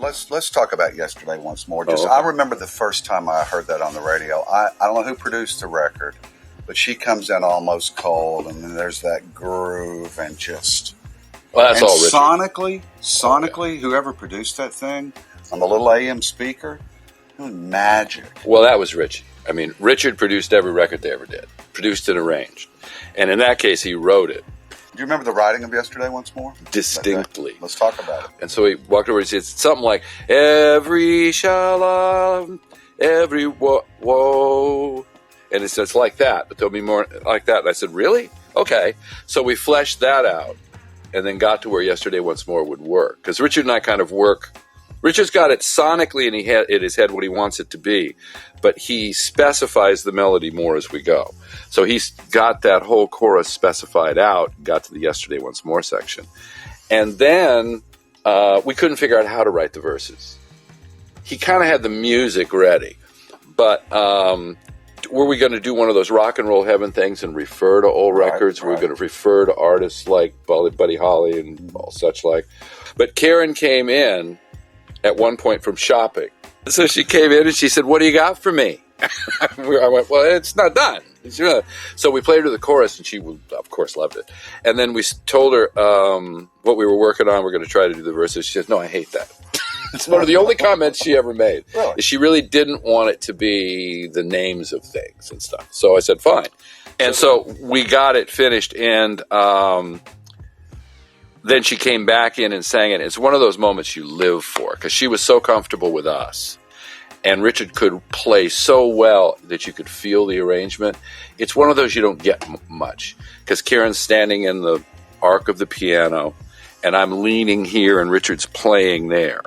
let's talk about Yesterday Once More. Oh, okay. I remember the first time I heard that on the radio. I don't know who produced the record, but she comes in almost cold, and then there's that groove and just. Well, that's and all Richard. Sonically, whoever produced that thing on the little AM speaker, it was magic. Well, that was Richie. I mean, Richard produced every record they ever did, produced and arranged, and in that case, he wrote it. Do you remember the writing of Yesterday Once More? Distinctly. Okay. Let's talk about it. And so he walked over and said something like, every shalom, every woe. And it's like that, but there'll be more like that. And I said, really? Okay. So we fleshed that out and then got to where Yesterday Once More would work. Because Richard and I kind of work. Richard's got it sonically in his head what he wants it to be, but he specifies the melody more as we go. So he's got that whole chorus specified out, got to the Yesterday Once More section. And then we couldn't figure out how to write the verses. He kind of had the music ready, but were we going to do one of those rock and roll heaven things and refer to old records? Right. We're going to refer to artists like Buddy Holly and all such like. But Karen came in at one point from shopping. So she came in and she said, what do you got for me? I went, well, it's not done. So we played her the chorus and she, of course, loved it. And then we told her what we were working on. We're going to try to do the verses. She said, no, I hate that. It's one of the only comments she ever made. Really? She really didn't want it to be the names of things and stuff. So I said, fine. And so we got it finished and then she came back in and sang it. It's one of those moments you live for because she was so comfortable with us. And Richard could play so well that you could feel the arrangement. It's one of those you don't get much because Karen's standing in the arc of the piano and I'm leaning here and Richard's playing there.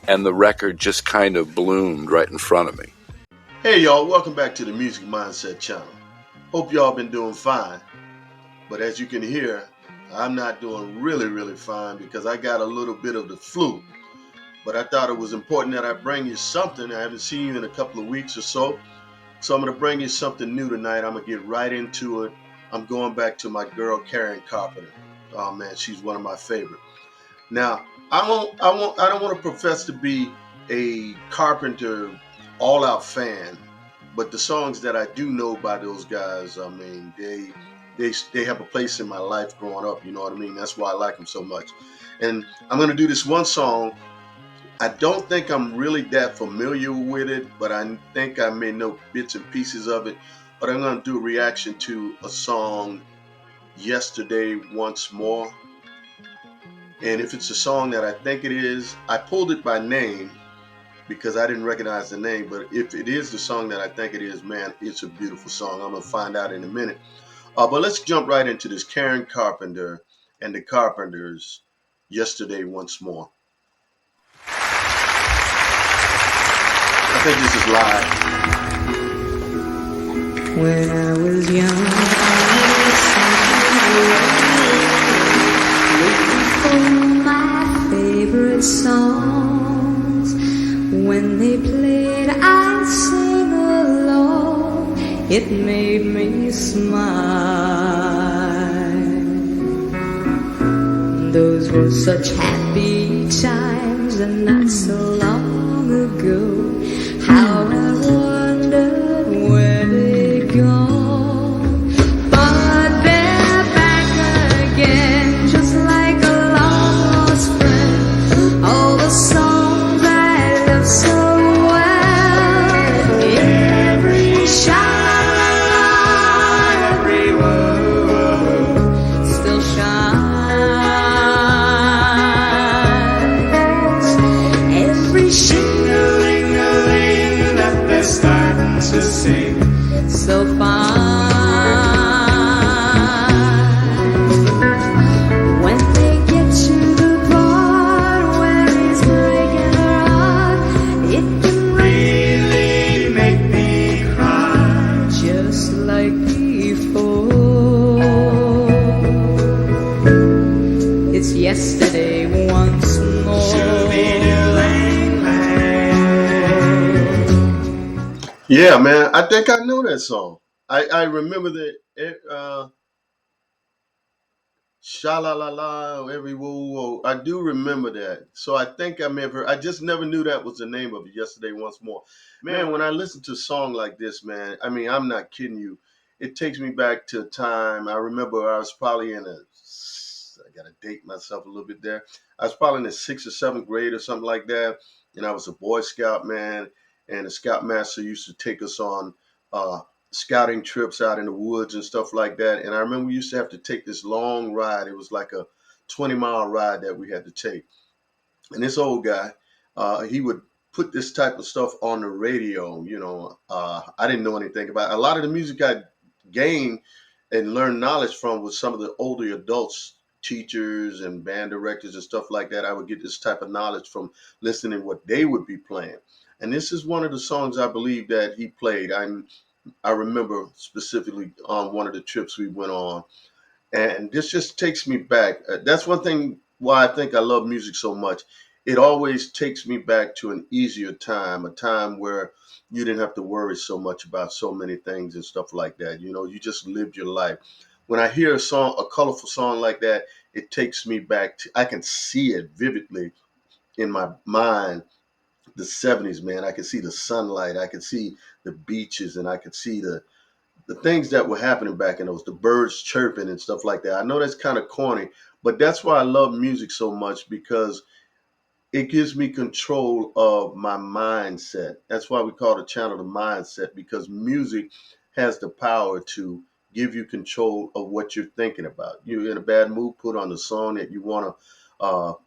And the record just kind of bloomed right in front of me. Hey, y'all. Welcome back to the Music Mindset channel. Hope y'all been doing fine. But as you can hear, I'm not doing really fine because I got a little bit of the flu. But I thought it was important that I bring you something. I haven't seen you in a couple of weeks or so. So I'm going to bring you something new tonight. I'm going to get right into it. I'm going back to my girl, Carpenter. Oh, man, she's one of my favorite. Now, I don't want to profess to be a Carpenter all-out fan. But the songs that I do know by those guys, I mean, they have a place in my life growing up, you know what I mean? That's why I like them so much. And I'm going to do this one song. I don't think I'm really that familiar with it, but I think I may know bits and pieces of it. But I'm going to do a reaction to a song, Yesterday Once More. And if it's a song that I think it is, I pulled it by name because I didn't recognize the name. But if it is the song that I think it is, man, it's a beautiful song. I'm going to find out in a minute. But let's jump right into this. Karen Carpenter and the Carpenters, Yesterday Once More. I think this is live. When I was young, looking for my favorite songs. When they played, I'd sing along. It made me smile. Those were such happy times, and not so long ago. How I wondered where they'd gone. But they're back again, just like a long lost friend. All the songs I love so well. Every shine. To sing so fine. When they get to the part where he's breaking her heart, it can really make me cry, just like before. It's yesterday once more. Yeah, man, I think I know that song. I remember that Sha la la la, every whoa whoa. I do remember that. So I think I may have heard. I just never knew that was the name of it. Yesterday, once more, man. When I listen to a song like this, man, I mean, I'm not kidding you. It takes me back to a time. I remember I was probably in a. I gotta date myself a little bit there. I was probably in the 6th or 7th grade or something like that, and I was a Boy Scout, man. And the Scoutmaster used to take us on uh, scouting trips out in the woods and stuff like that. And I remember we used to have to take this long ride. It was like a 20-mile ride that we had to take. And this old guy, he would put this type of stuff on the radio. I didn't know anything about it. A lot of the music I gained and learned knowledge from was some of the older adults, teachers and band directors and stuff like that. I would get this type of knowledge from listening to what they would be playing. And this is one of the songs I believe that he played. I remember specifically on one of the trips we went on, and this just takes me back. That's one thing why I think I love music so much. It always takes me back to an easier time, a time where you didn't have to worry so much about so many things and stuff like that. You just lived your life. When I hear a song, a colorful song like that, it takes me back to, I can see it vividly in my mind, the 70s, man. I could see the sunlight, I could see the beaches, and I could see the things that were happening back in those, the birds chirping and stuff like that. I know that's kind of corny, but that's why I love music so much, because it gives me control of my mindset. That's why we call the channel the mindset, because music has the power to give you control of what you're thinking about. You're in a bad mood, put on the song that you want to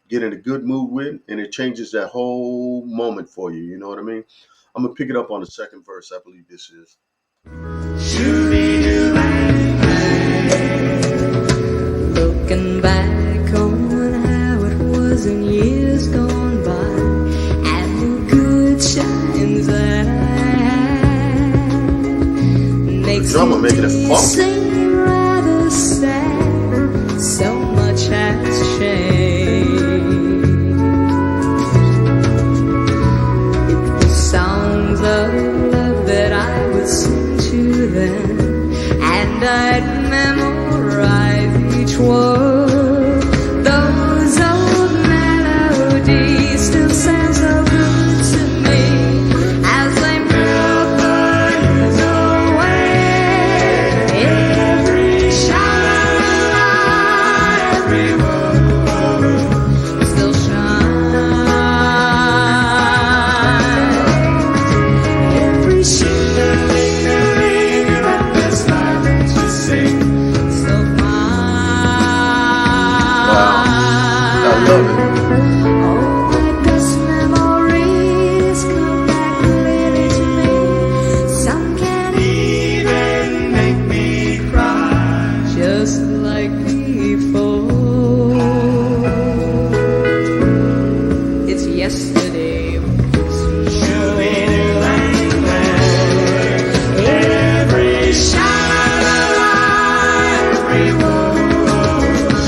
get in a good mood with, and it changes that whole moment for you. You know what I mean? I'm going to pick it up on the second verse. I believe this is. Looking back on how it was in years gone by, and the good times that I had, makes Drummer making it it funky. seem rather sad. So much has changed. If the songs of love that I would sing to them, and I'd memorize each word, those old melodies still sound so good to me as they melt the years away. Every sha-la-la-la, every word still shines. Every chandelier that there's light to sing so I love it. all my best memories come back clearly to me. Some can even make me cry, just like before. It's yesterday, every sha-la-la-la, every word still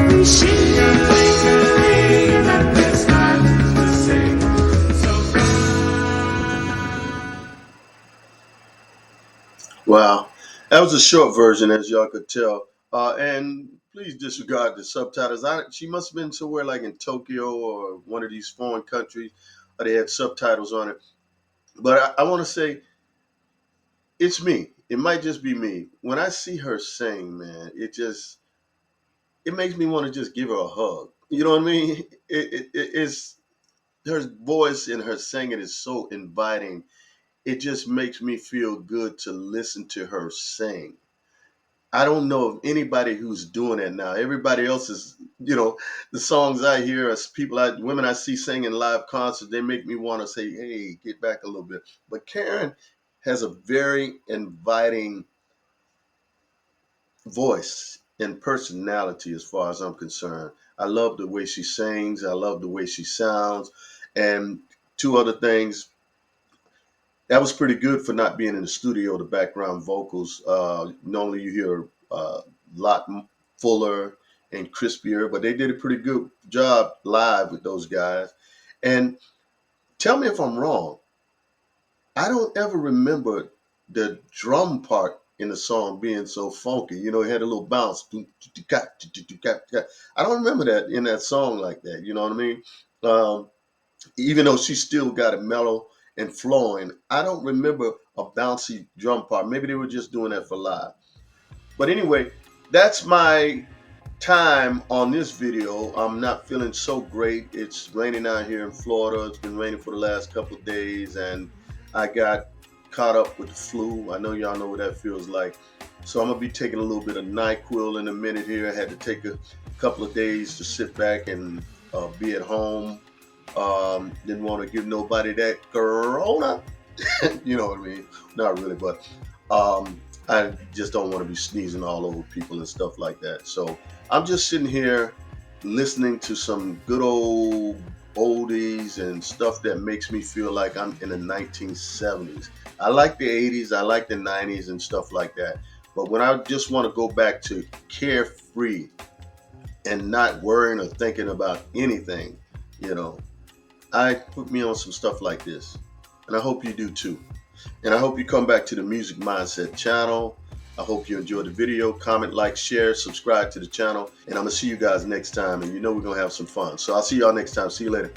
every chandelier that there's light to sing so Wow. That was a short version, as y'all could tell. And please disregard the subtitles. She must have been somewhere like in Tokyo or one of these foreign countries. They had subtitles on it. But I want to say, it's me. It might just be me. When I see her sing, man, it makes me want to just give her a hug. You know what I mean? It's her voice and her singing is so inviting. It just makes me feel good to listen to her sing. I don't know of anybody who's doing that now. Everybody else is, the songs I hear as women I see singing live concerts, they make me want to say, hey, get back a little bit. But Karen has a very inviting voice and personality as far as I'm concerned. I love the way she sings. I love the way she sounds. And two other things, that was pretty good for not being in the studio, the background vocals. Normally you hear a lot fuller and crispier, but they did a pretty good job live with those guys. And tell me if I'm wrong. I don't ever remember the drum part in the song being so funky. You know, it had a little bounce. I don't remember that in that song like that. You know what I mean? Um, Even though she still got it mellow and flowing, I don't remember a bouncy drum part. Maybe they were just doing that for live. But anyway, that's my time on this video. I'm not feeling so great. It's raining out here in Florida. It's been raining for the last couple of days, and I got caught up with the flu. I know y'all know what that feels like. So I'm gonna be taking a little bit of NyQuil in a minute here. I had to take a couple of days to sit back and be at home. Didn't want to give nobody that corona. You know what I mean? Not really, but I just don't want to be sneezing all over people and stuff like that. So I'm just sitting here listening to some good old oldies and stuff that makes me feel like I'm in the 1970s. I like the 80s, I like the 90s and stuff like that. But when I just want to go back to carefree and not worrying or thinking about anything, you know, I put me on some stuff like this. And I hope you do too. And I hope you come back to the Music Mindset channel. I hope you enjoyed the video. Comment, like, share, subscribe to the channel. And I'm going to see you guys next time. And you know we're going to have some fun. So I'll see y'all next time. See you later.